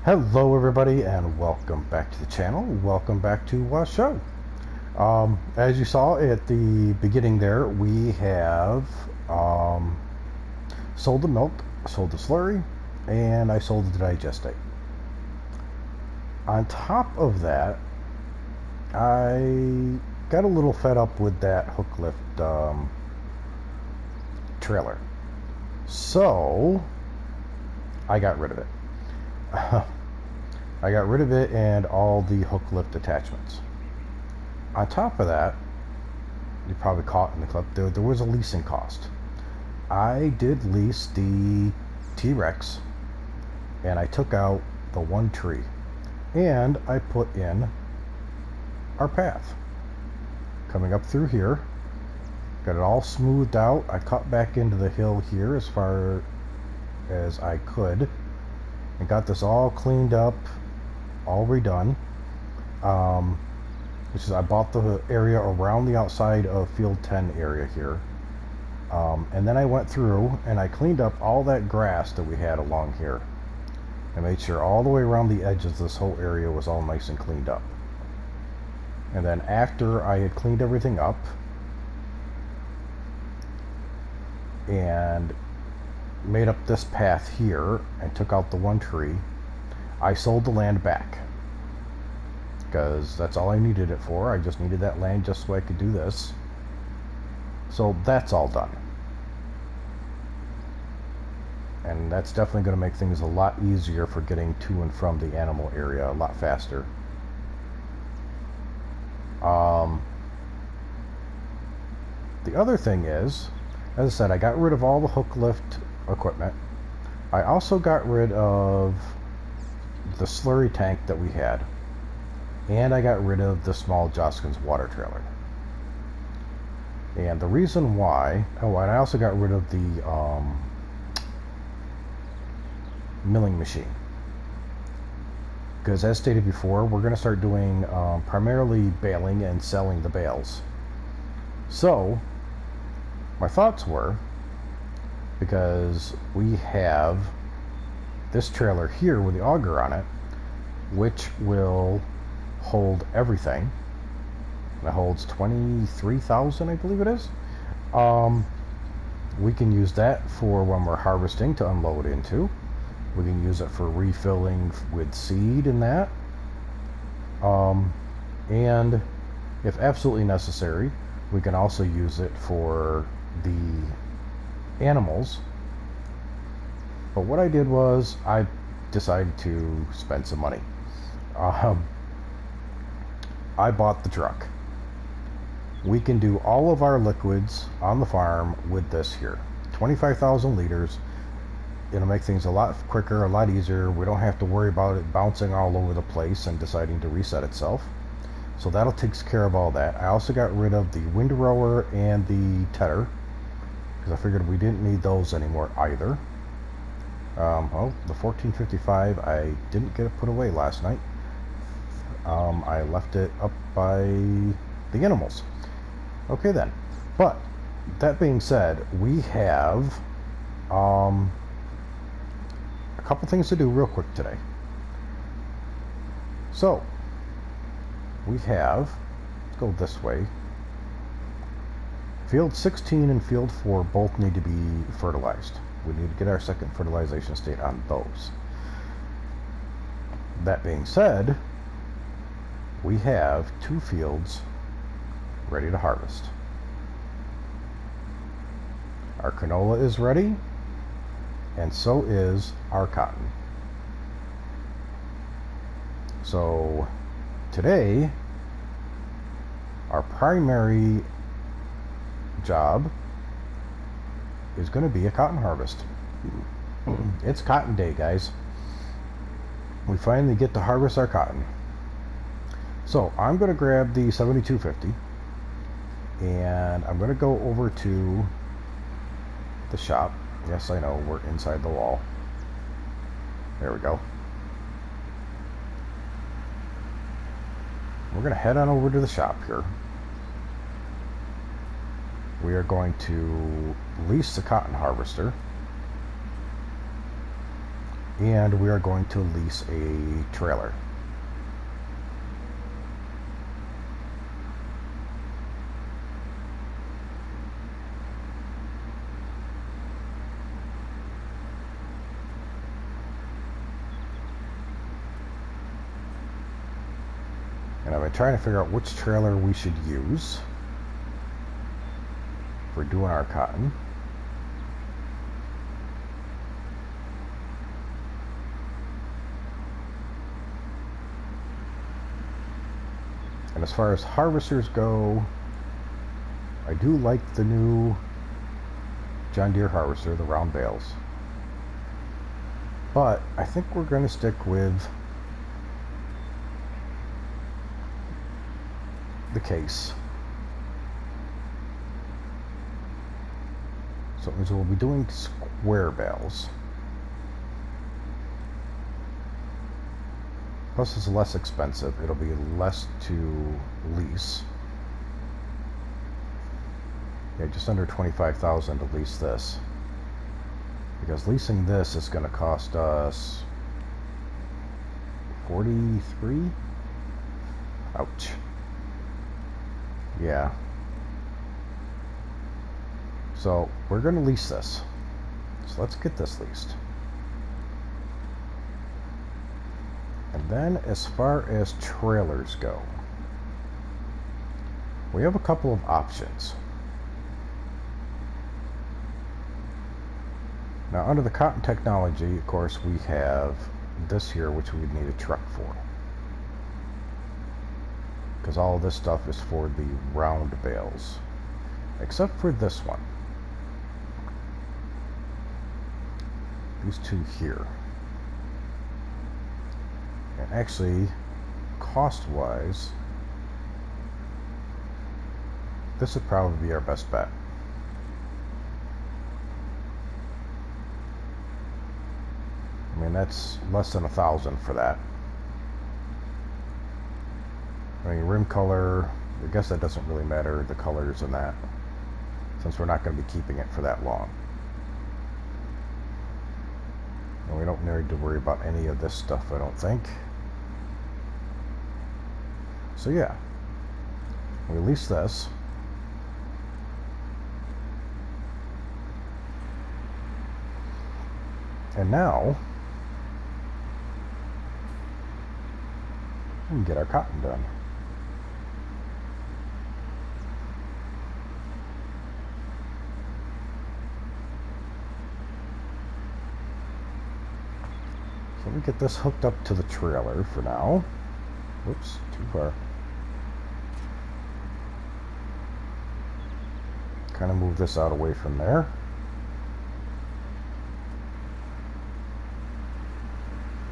Hello everybody and welcome back to the channel. Welcome back to Washoe. As you saw at the beginning there, we have sold the milk, sold the slurry, and I sold the digestate. On top of that, I got a little fed up with that hook lift trailer. So I got rid of it. I got rid of it and all the hook lift attachments. On top of that, you probably caught in the clip, there was a leasing cost. I did lease the T-Rex and I took out the one tree and I put in our path coming up through here. Got it all smoothed out. I cut back into the hill here as far as I could and got this all cleaned up, all redone. Which is, I bought the area around the outside of field 10 area here, and then I went through and I cleaned up all that grass that we had along here and made sure all the way around the edges of this whole area was all nice and cleaned up. And then after I had cleaned everything up and made up this path here and took out the one tree, I sold the land back because that's all I needed it for. I just needed that land just so I could do this. So that's all done, and that's definitely going to make things a lot easier for getting to and from the animal area a lot faster. The other thing is, as I said, I got rid of all the hook lift equipment. I also got rid of the slurry tank that we had, and I got rid of the small Joskin's water trailer. And the reason why, and I also got rid of the milling machine, because as stated before, we're going to start doing primarily baling and selling the bales. So my thoughts were, because we have this trailer here with the auger on it, which will hold everything, and it holds 23,000, I believe it is. We can use that for when we're harvesting to unload into. We can use it for refilling with seed and that, and if absolutely necessary, we can also use it for the animals. But what I did was I decided to spend some money. I bought the truck. We can do all of our liquids on the farm with this here. 25,000 liters. It'll make things a lot quicker, a lot easier. We don't have to worry about it bouncing all over the place and deciding to reset itself. So that'll take care of all that. I also got rid of the windrower and the tedder, because I figured we didn't need those anymore either. The 1455, I didn't get it put away last night. I left it up by the animals. Okay then. But that being said, we have a couple things to do real quick today. So we have, let's go this way. Field 16 and field 4 both need to be fertilized. We need to get our second fertilization state on those. That being said, we have 2 fields ready to harvest. Our canola is ready, and so is our cotton. So today, our primary job is going to be a cotton harvest. It's cotton day, guys. We finally get to harvest our cotton. So I'm going to grab the 7250 and I'm going to go over to the shop. Yes, I know, we're inside the wall. There we go. We're going to head on over to the shop here. We are going to lease the cotton harvester. and we are going to lease a trailer. And I've been trying to figure out which trailer we should use for doing our cotton. And as far as harvesters go, I do like the new John Deere harvester, the round bales. But I think we're going to stick with the case. So it means we'll be doing square bales. Plus it's less expensive. It'll be less to lease. Yeah, just under $25,000 to lease this. Because leasing this is going to cost us $43. Ouch. Yeah. So we're going to lease this. So let's get this leased. And then as far as trailers go, we have a couple of options. Now under the cotton technology, of course, we have this here, which we would need a truck for. Because all of this stuff is for the round bales. Except for this one. These two here. And actually, cost-wise, this would probably be our best bet. I mean, that's less than $1,000 for that. I mean, rim color, I guess that doesn't really matter, the colors and that, since we're not going to be keeping it for that long. And we don't need to worry about any of this stuff, I don't think. So yeah, we lease this. And now, we can get our cotton done. So we get this hooked up to the trailer for now. Oops, too far. Kind of move this out away from there.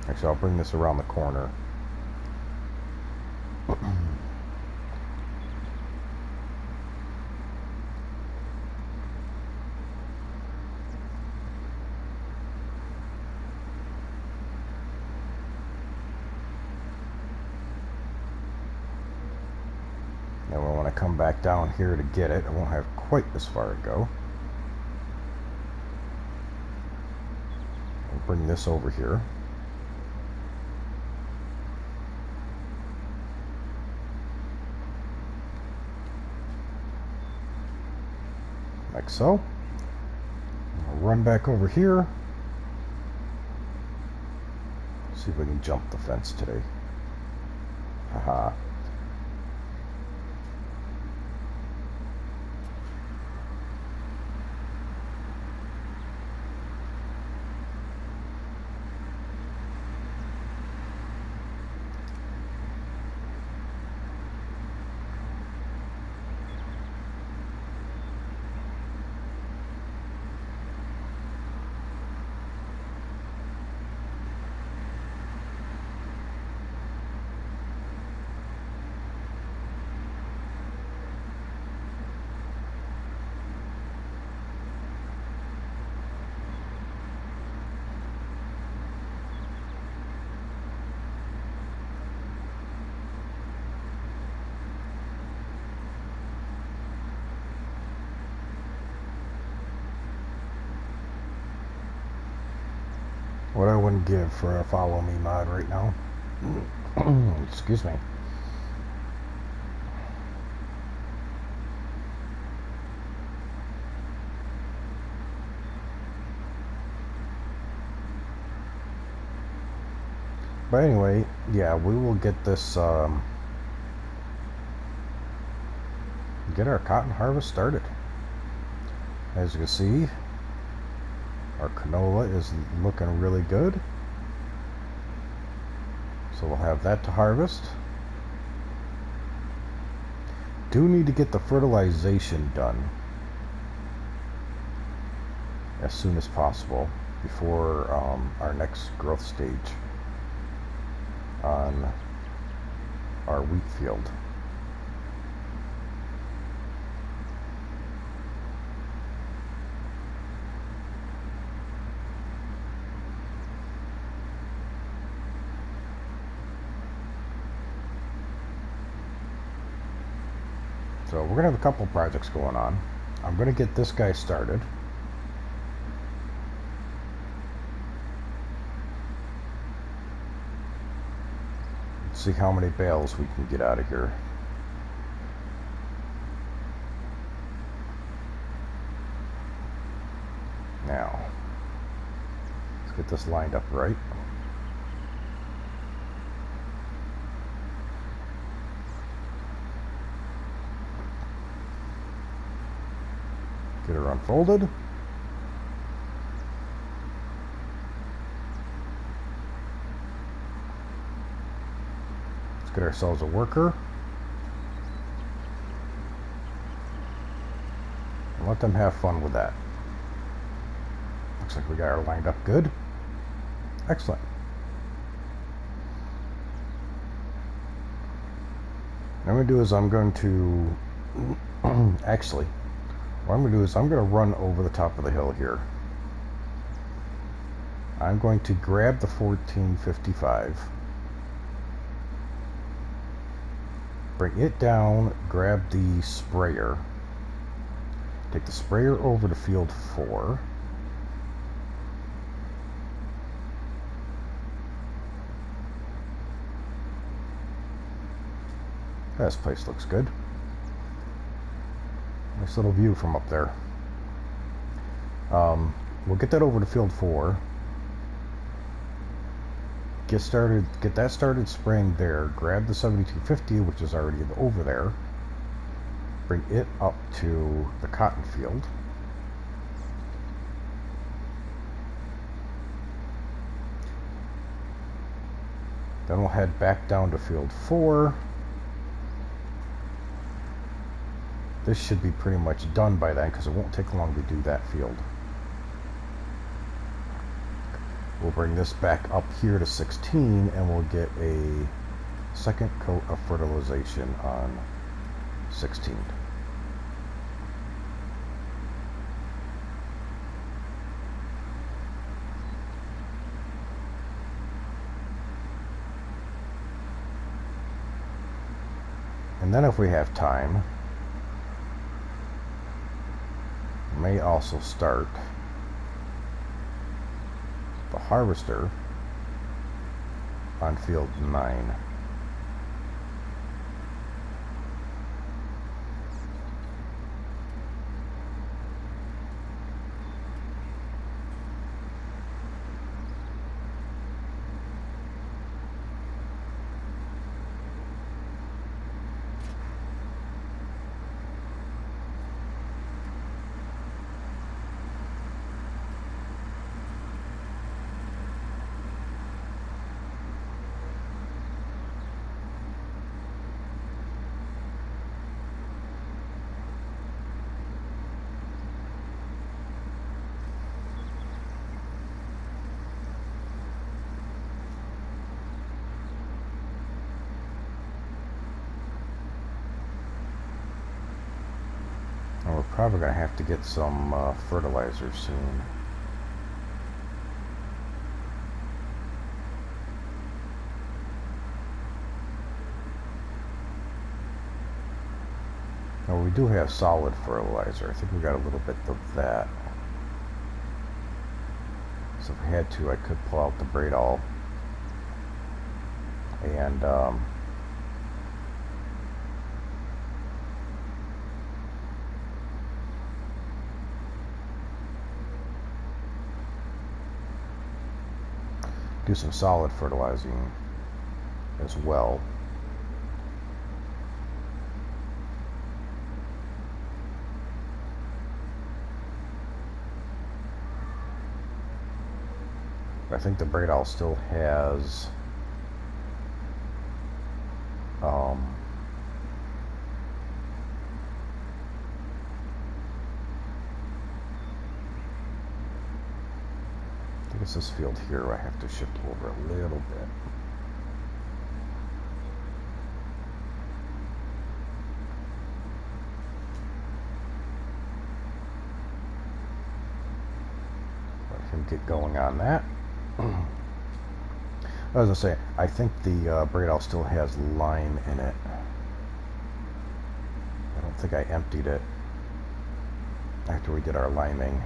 Actually, I'll bring this around the corner. Now when I come back down here to get it, I won't have quite as far to go. I'll bring this over here. Like so. I'll run back over here. See if we can jump the fence today. Haha. What I wouldn't give for a follow me mod right now. Excuse me. But anyway, yeah, we will get this, get our cotton harvest started. As you can see, our canola is looking really good. So we'll have that to harvest. Do need to get the fertilization done as soon as possible before our next growth stage on our wheat field. So we're going to have a couple projects going on. I'm going to get this guy started. Let's see how many bales we can get out of here. Now, let's get this lined up right. Get her unfolded. Let's get ourselves a worker. And let them have fun with that. Looks like we got her lined up good. Excellent. What I'm going to do is I'm going to actually, what I'm going to do is I'm going to run over the top of the hill here. I'm going to grab the 1455, bring it down, grab the sprayer, take the sprayer over to field 4. This place looks good. Nice little view from up there. We'll get that over to field 4. Get that started spraying there. Grab the 7250, which is already over there. Bring it up to the cotton field. Then we'll head back down to field 4. This should be pretty much done by then because it won't take long to do that field. We'll bring this back up here to 16 and we'll get a second coat of fertilization on 16. And then if we have time, may also start the harvester on field 9. And we're probably going to have to get some fertilizer soon. Now we do have solid fertilizer. I think we got a little bit of that. if we had to, I could pull out the braid all and do some solid fertilizing as well. I think the braid owl still has I think it's this field here where I have to shift over a little bit. Let him get going on that. As I say, I think the braid owl still has lime in it. I don't think I emptied it after we did our liming.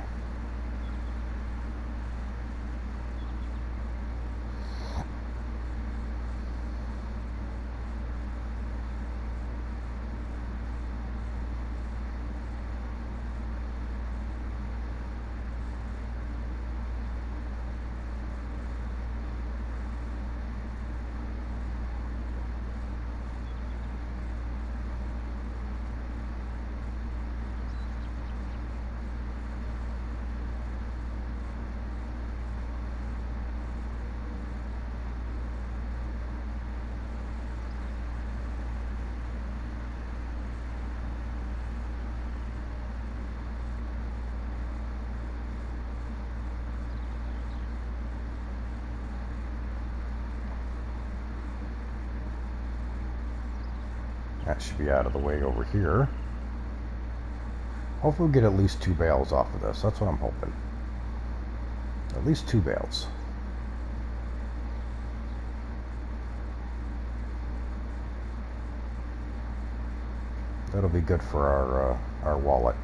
That should be out of the way over here. Hopefully we'll get at least 2 bales off of this. That's what I'm hoping. At least 2 bales. That'll be good for our wallet.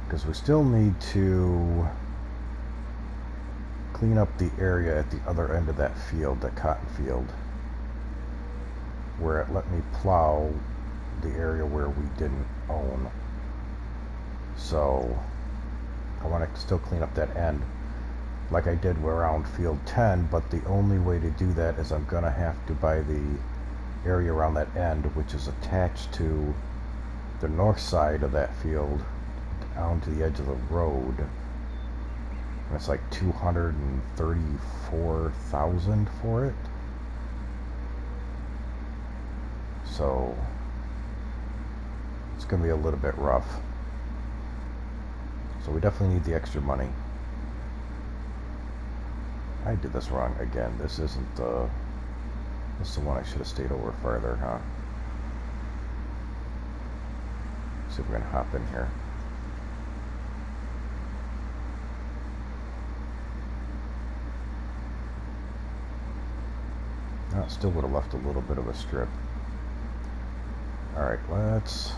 Because we still need to clean up the area at the other end of that field, that cotton field, where it let me plow the area where we didn't own. So I want to still clean up that end like I did around field 10, but the only way to do that is I'm gonna have to buy the area around that end, which is attached to the north side of that field down to the edge of the road. And it's like 234,000 for it. So it's gonna be a little bit rough. So we definitely need the extra money. I did this wrong again. This isn't this is the one I should have stayed over farther, huh? See if we can hop in here. That still would have left a little bit of a strip. Alright, let's...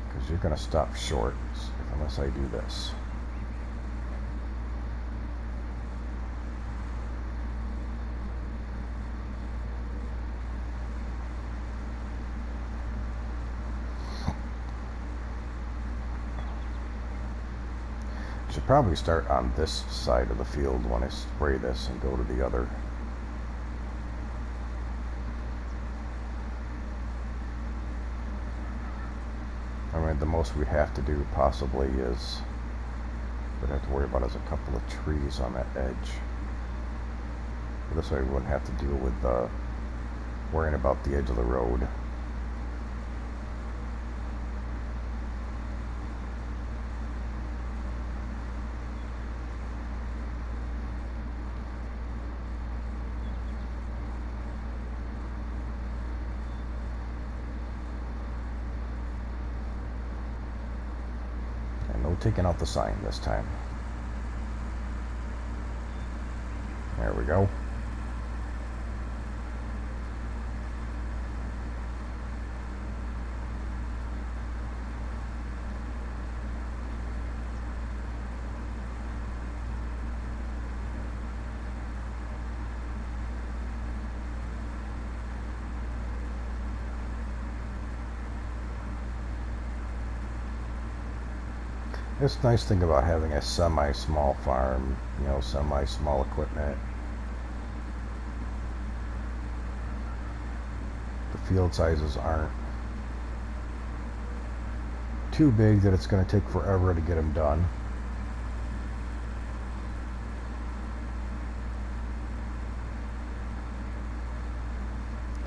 because you're going to stop short unless I do this. Should probably start on this side of the field when I spray this and go to the other. I mean, the most we'd have to do possibly is, we'd have to worry about is a couple of trees on that edge. But this way we wouldn't have to deal with worrying about the edge of the road. Taking out the sign this time. There we go. It's a nice thing about having a semi-small farm, you know, semi-small equipment. The field sizes aren't too big that it's going to take forever to get them done.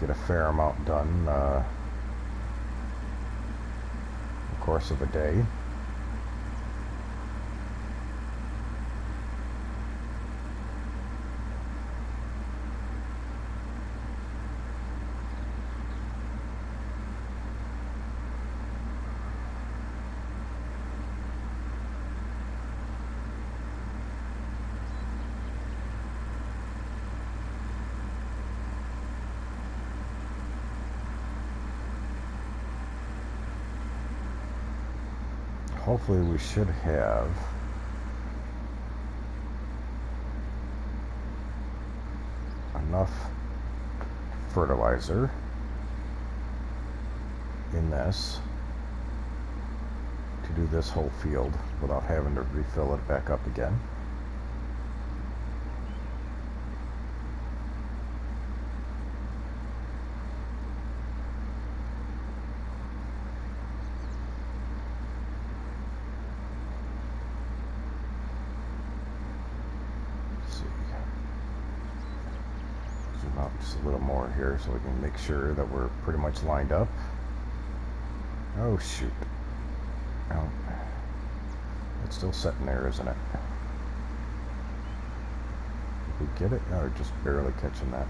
Get a fair amount done in the course of a day. Hopefully we should have enough fertilizer in this to do this whole field without having to refill it back up again. Just a little more here so we can make sure that we're pretty much lined up. Oh shoot. Oh, it's still sitting there, isn't it? Did we get it? No, we're just barely catching that.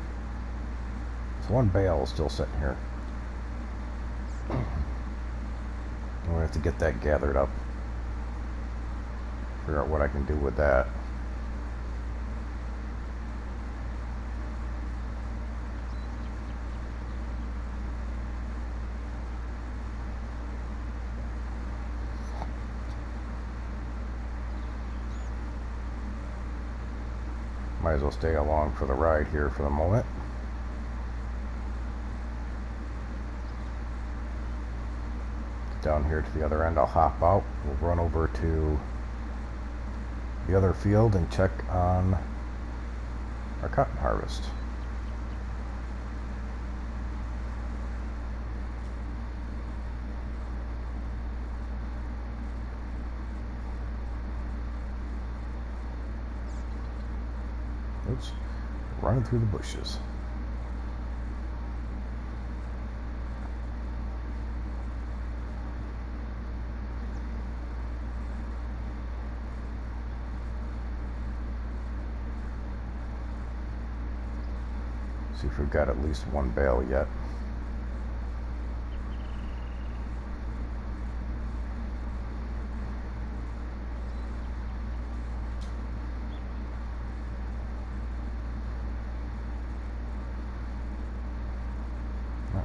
So one bale is still sitting here. I'm gonna have to get that gathered up. Figure out what I can do with that. Might as well stay along for the ride here for the moment. Get down here to the other end, I'll hop out. We'll run over to the other field and check on our cotton harvest. Oops, running through the bushes. See if we've got at least one bale yet.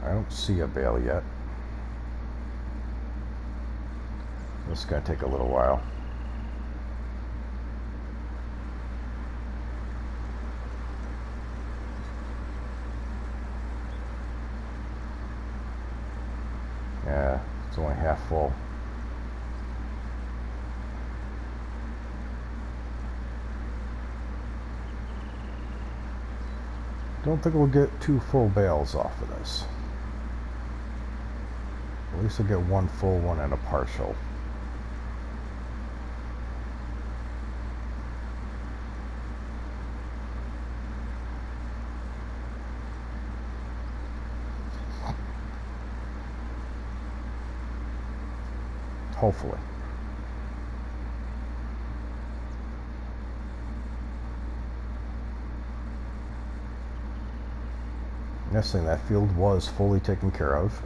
I don't see a bale yet. This is going to take a little while. Yeah, it's only half full. Don't think we'll get 2 full bales off of this. At least we'll get 1 full one and a partial. Hopefully. Next thing, that field was fully taken care of.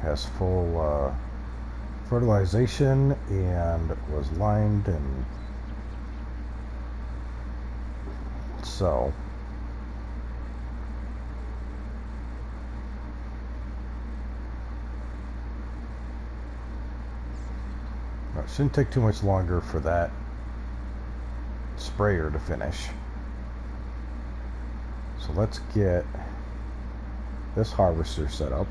Has full fertilization and was lined and so. It shouldn't take too much longer for that sprayer to finish. So let's get this harvester set up.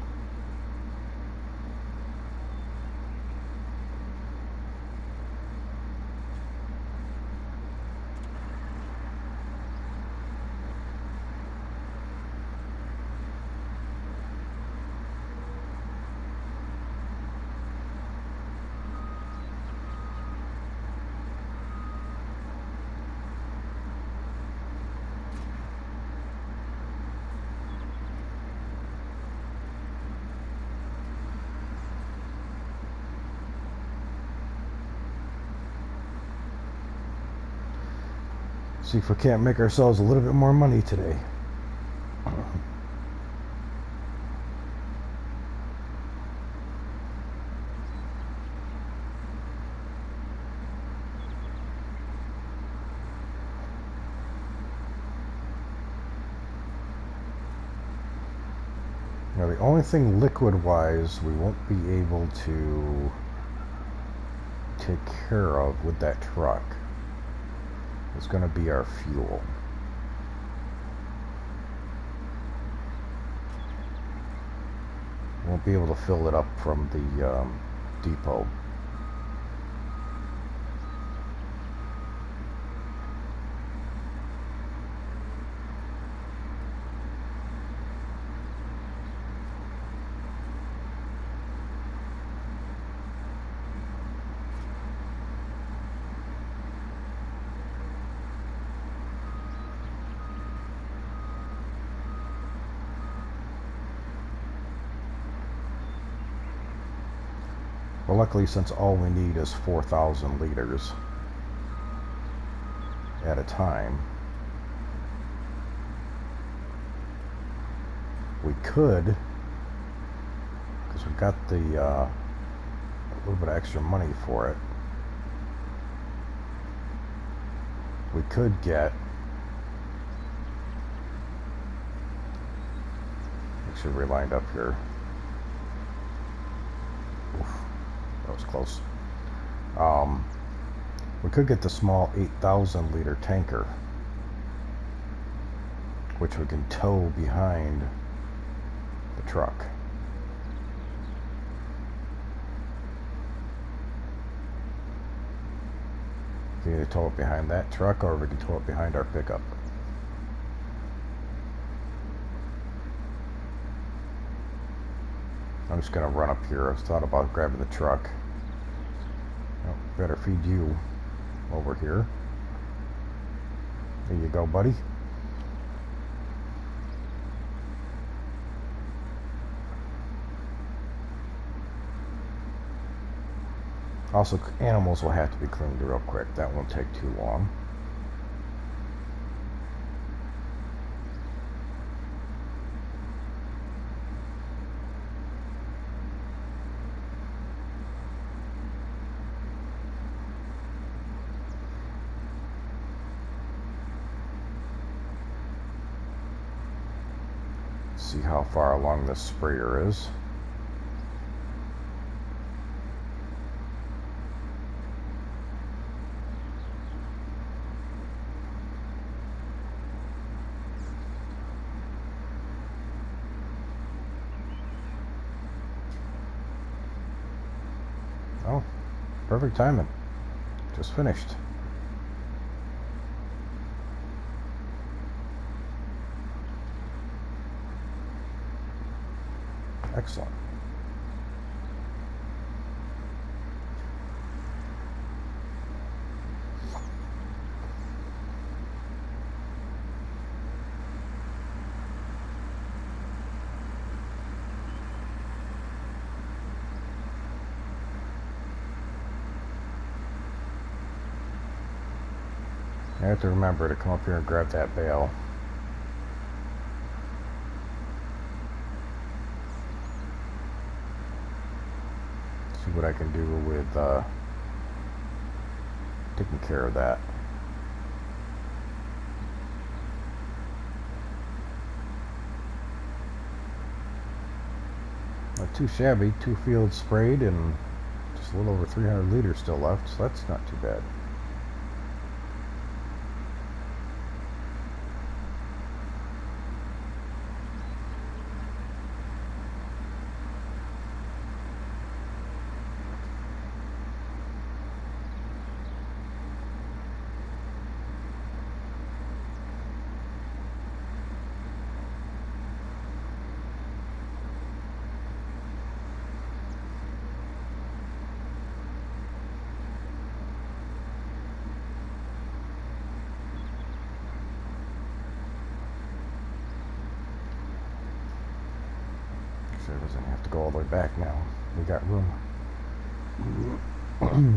See if we can't make ourselves a little bit more money today. Now the only thing liquid-wise we won't be able to take care of with that truck is going to be our fuel. Won't be able to fill it up from the depot. Well, luckily, since all we need is 4,000 liters at a time, we could, because we've got the a little bit of extra money for it, we could get, make sure we're lined up here. Oof. That was close. We could get the small 8,000 liter tanker, which we can tow behind the truck. We can either tow it behind that truck or we can tow it behind our pickup. I'm just going to run up here. I thought about grabbing the truck. Oh, better feed you over here. There you go, buddy. Also, animals will have to be cleaned real quick. That won't take too long. See how far along this sprayer is. Oh, perfect timing. Just finished. Excellent. I have to remember to come up here and grab that bale. See what I can do with taking care of that. Not too shabby. 2 fields sprayed and just a little over 300 liters still left, so that's not too bad. It doesn't have to go all the way back now. We got room.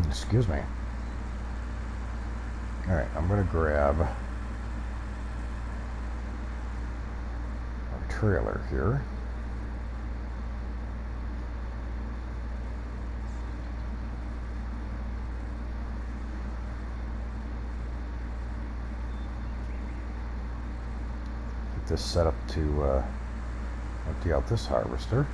Excuse me. Alright, I'm going to grab our trailer here. Get this set up to empty out this harvester.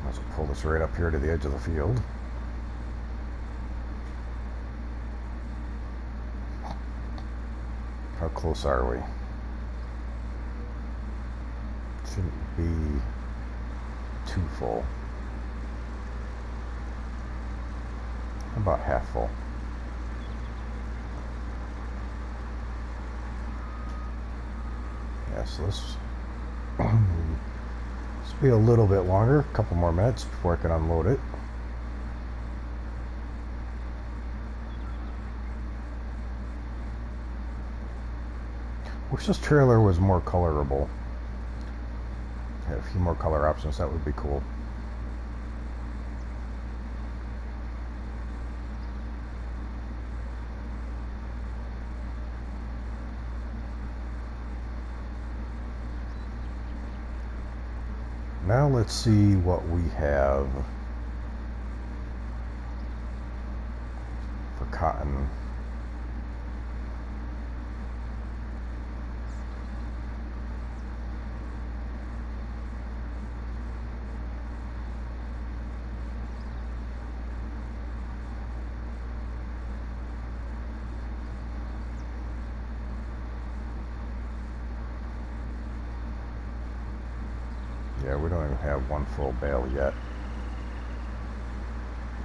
Might as well pull this right up here to the edge of the field. How close are we? Shouldn't be too full. About half full. Yeah, so this will be a little bit longer, a couple more minutes before I can unload it. Wish this trailer was more colorable. Had a few more color options, that would be cool. Now let's see what we have for cotton. Yeah, we don't even have one full bale yet.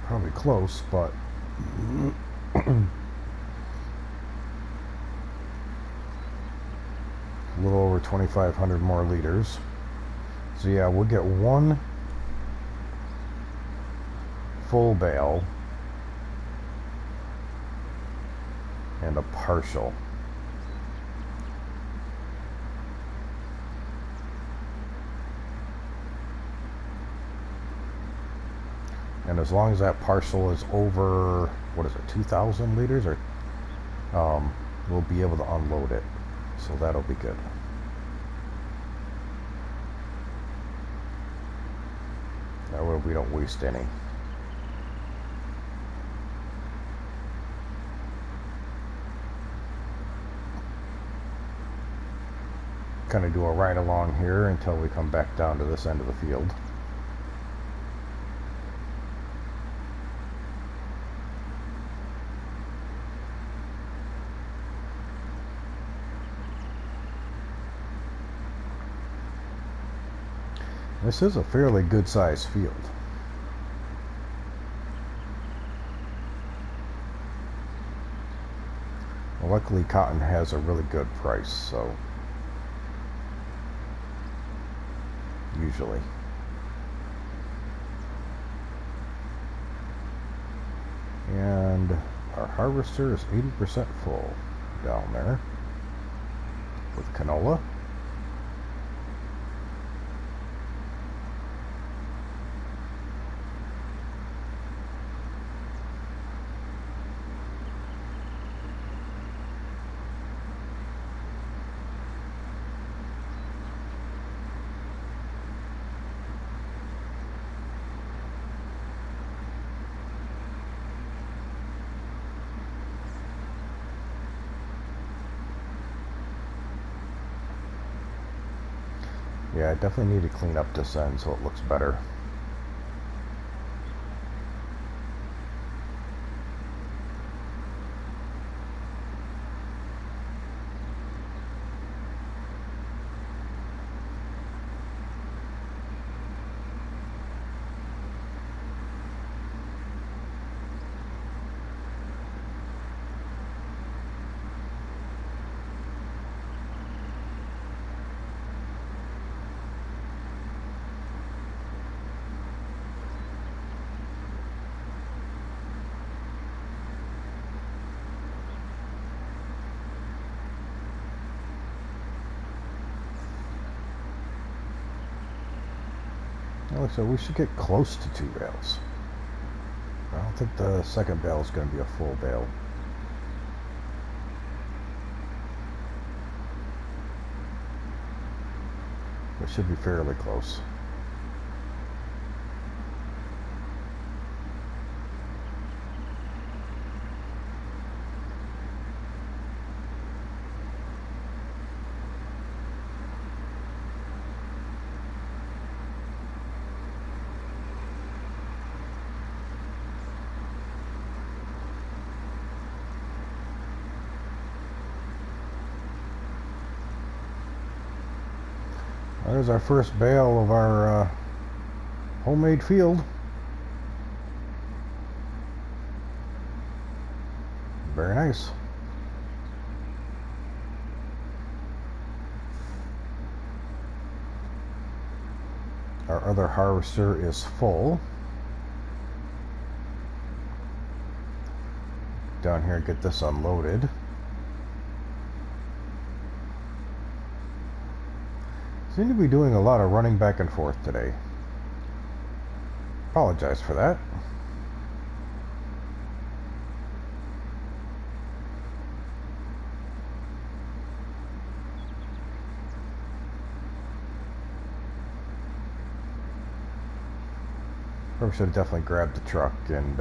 Probably close, but a little over 2,500 more liters. So yeah, we'll get one full bale and a partial. And as long as that partial is over, what is it, 2,000 liters, or we'll be able to unload it. So that'll be good. That way we don't waste any. Kind of do a ride along here until we come back down to this end of the field. This is a fairly good sized field. Well, luckily cotton has a really good price, so usually. And our harvester is 80% full down there with canola. Yeah, I definitely need to clean up this end so it looks better. Like I said, we should get close to 2 bales. I don't think the second bale is going to be a full bale. It should be fairly close. There's our first bale of our homemade field. Very nice. Our other harvester is full. Down here and get this unloaded. Seem to be doing a lot of running back and forth today. Apologize for that. Probably should have definitely grabbed the truck and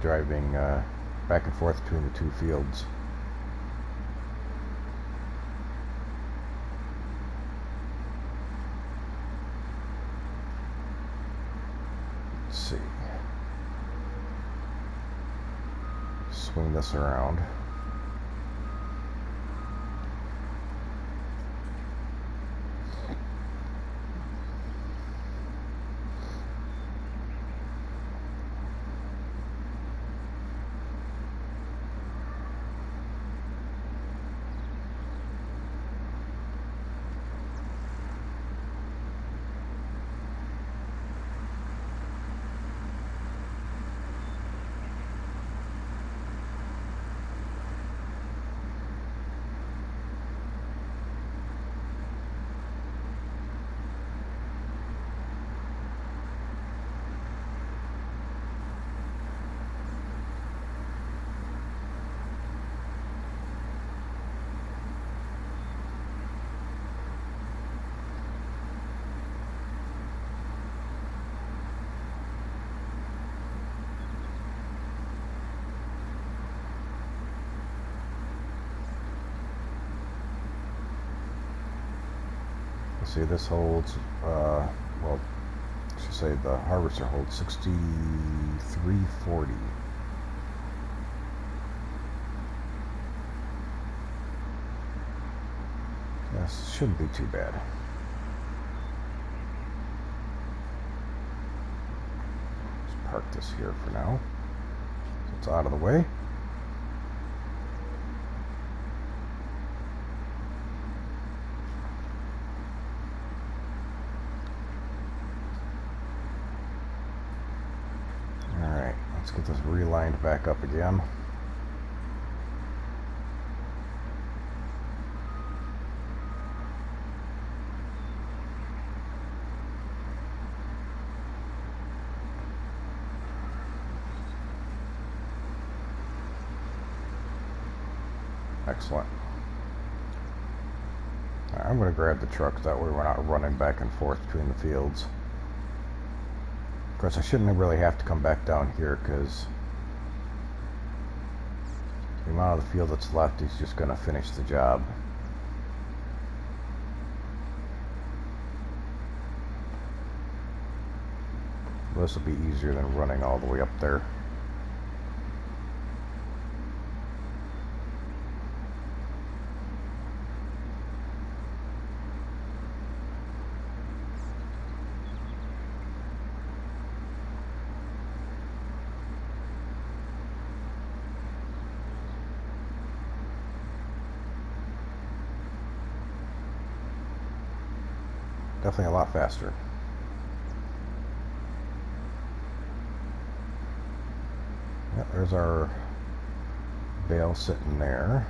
driving back and forth between the 2 fields. Let's see. Swing this around. See, this holds, well, I should say the harvester holds 6340. This shouldn't be too bad. Just park this here for now, so it's out of the way. Let's get this relined back up again. Excellent. Right, I'm going to grab the truck, that way we're not running back and forth between the fields. Of course, I shouldn't really have to come back down here because the amount of the field that's left, he's just going to finish the job. This will be easier than running all the way up there. Definitely a lot faster. Yep, there's our bale sitting there.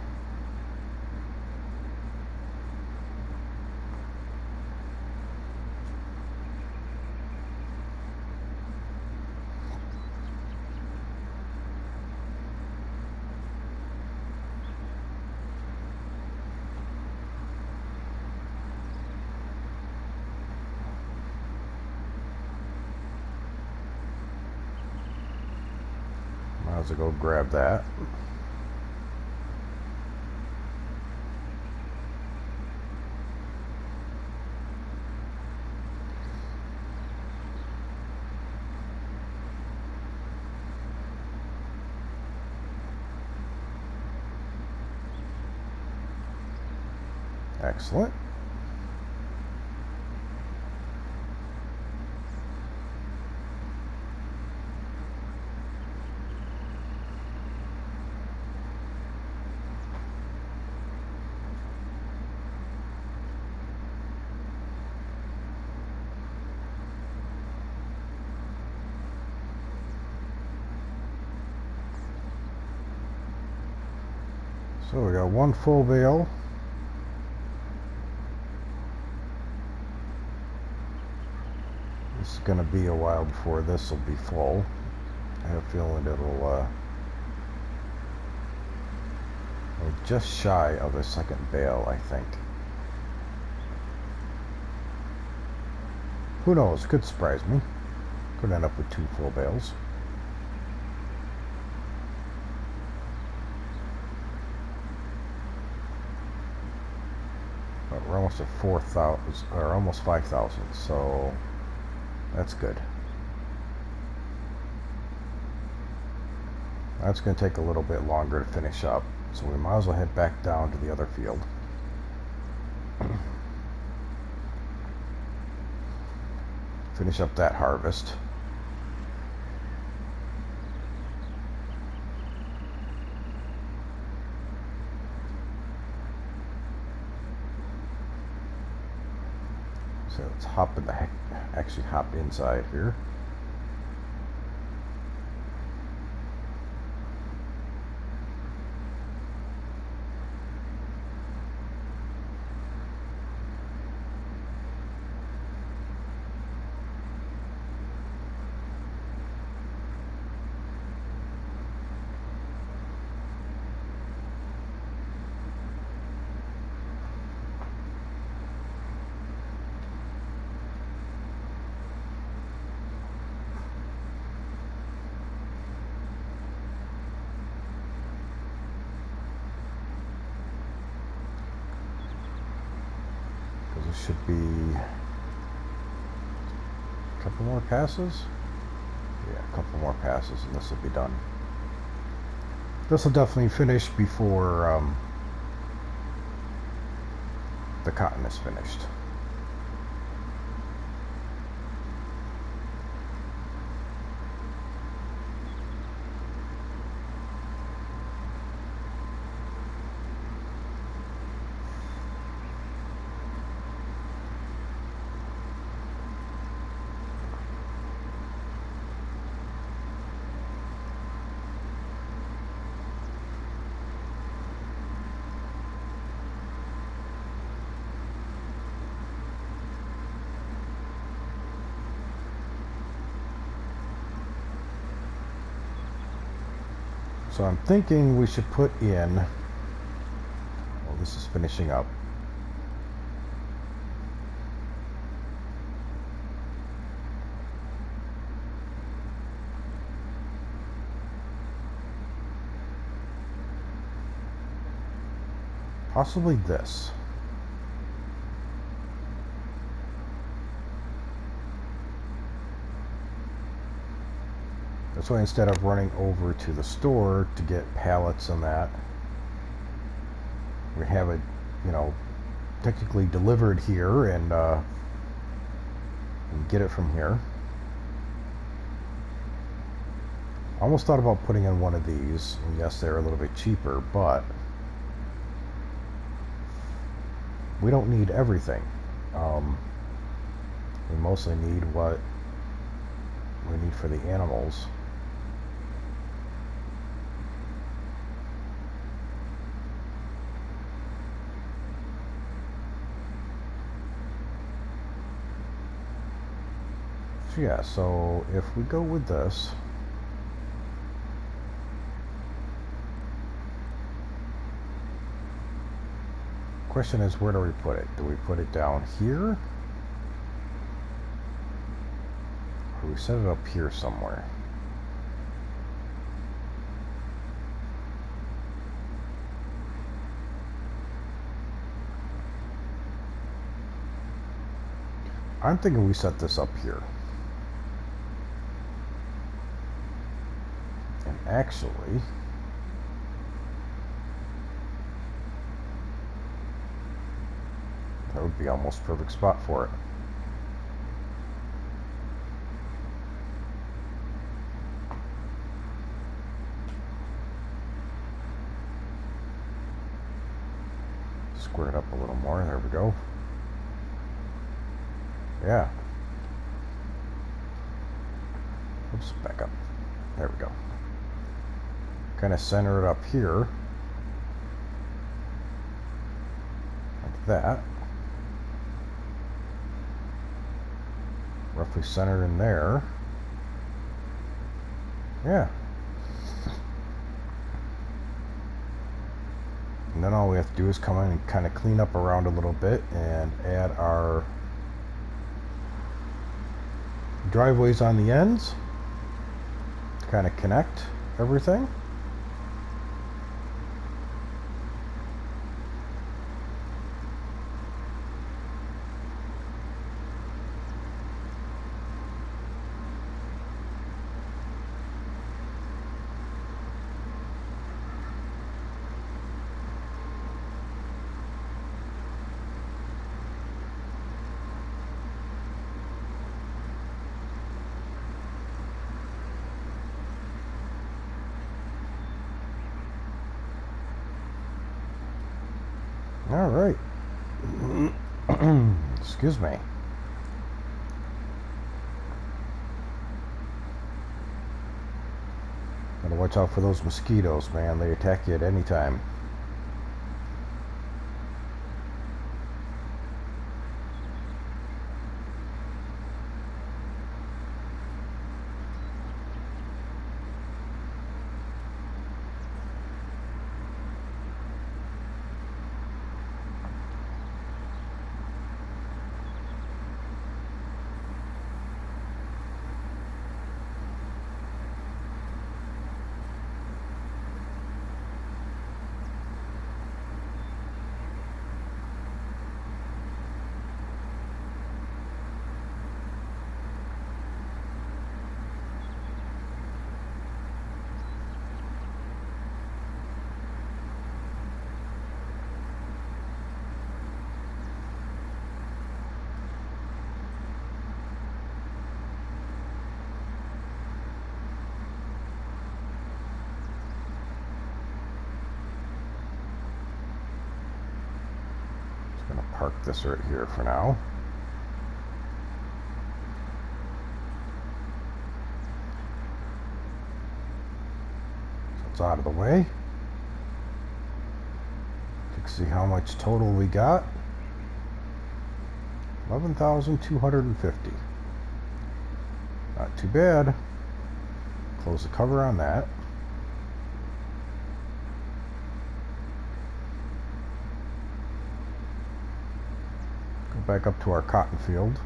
Might as well go grab that. Excellent. So we got one full bale. This is going to be a while before this will be full. I have a feeling it'll just shy of a second bale, I think. Who knows? Could surprise me. Could end up with 2 full bales. But we're almost at 4,000, or almost 5,000, so that's good. That's going to take a little bit longer to finish up, so we might as well head back down to the other field. Finish up that harvest. So let's hop in the actually hop inside here. Should be a couple more passes. Yeah, a couple more passes and this will be done. This will definitely finish before the cotton is finished. So I'm thinking we should put in, well, this is finishing up. Possibly this. That's why instead of running over to the store to get pallets and that, we have it, you know, technically delivered here and get it from here. I almost thought about putting in one of these, and yes, they're a little bit cheaper, but we don't need everything. We mostly need what we need for the animals. So yeah, so if we go with this, question is, where do we put it? Do we put it down here? Or do we set it up here somewhere? I'm thinking we set this up here. And actually, that would be almost perfect spot for it. Square it up a little more. There we go. Yeah. Oops, back up. There we go. Kind of center it up here. Like that. Roughly centered in there. Yeah. And then all we have to do is come in and kind of clean up around a little bit and add our driveways on the ends to kind of connect everything. All right. Excuse me. Gotta watch out for those mosquitoes, man. They attack you at any time. Park this right here for now. So it's out of the way. You can see how much total we got. 11,250. Not too bad. Close the cover on that. Back up to our cotton field.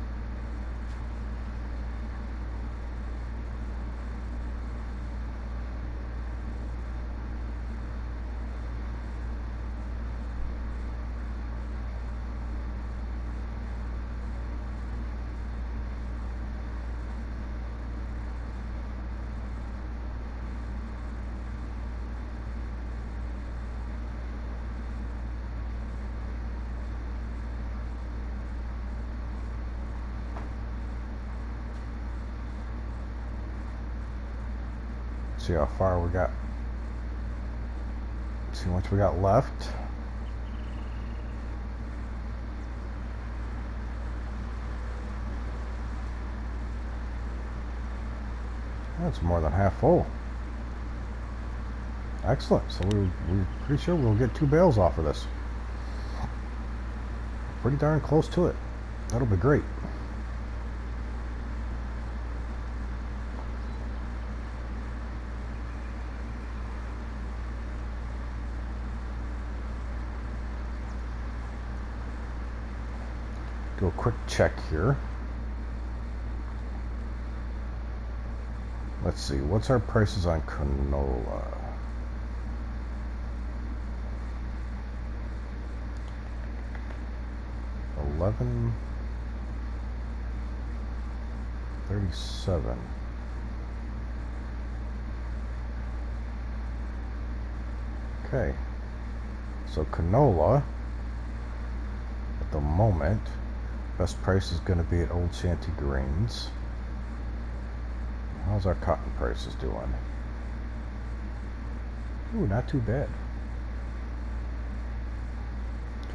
see how far we got. See how much we got left. That's more than half full. Excellent. So we're pretty sure we'll get 2 bales off of this. Pretty darn close to it. That'll be great. Do a quick check here. Let's see, what's our prices on canola? $11.37. Okay, so canola at the moment, best price is going to be at Old Shanty Grains. How's our cotton prices doing? Ooh, not too bad.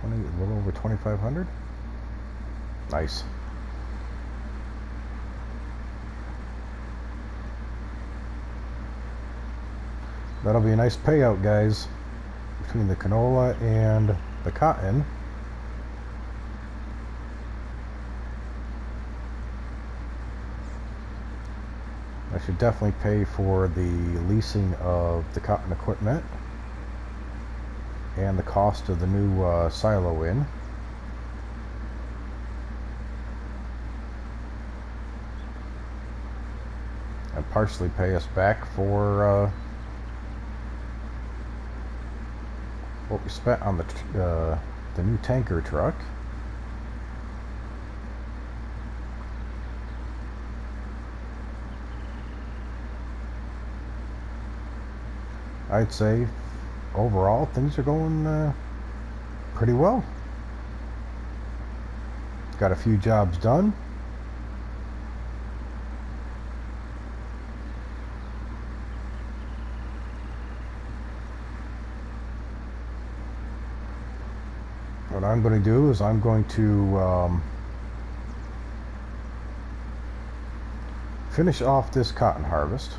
A little over 2,500. Nice. That'll be a nice payout, guys, between the canola and the cotton. I should definitely pay for the leasing of the cotton equipment and the cost of the new silo in. And partially pay us back for what we spent on the new tanker truck. I'd say overall things are going pretty well. Got a few jobs done. What I'm going to do is I'm going to finish off this cotton harvest.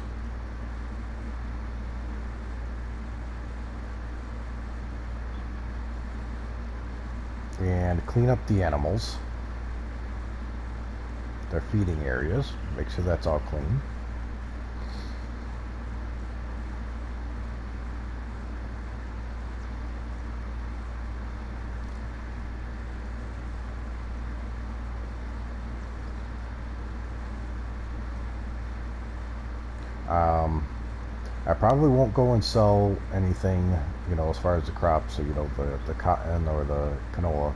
And clean up the animals, their feeding areas, make sure that's all clean. I probably won't go and sell anything, you know, as far as the crops, so, you know, the cotton or the canola.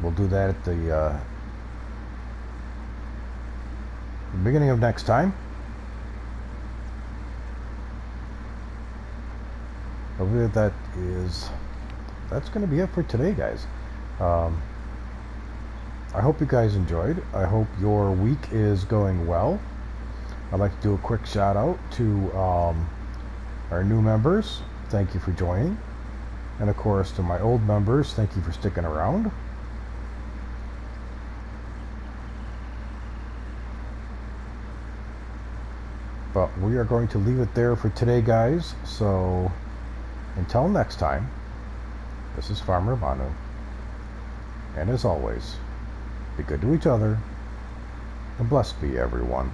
We'll do that at the beginning of next time. I believe that's going to be it for today, guys. I hope you guys enjoyed. I hope your week is going well. I'd like to do a quick shout out to our new members. Thank you for joining. And of course to my old members, thank you for sticking around. But we are going to leave it there for today, guys. So until next time, this is Farmer Manu. And as always, be good to each other, and blessed be everyone.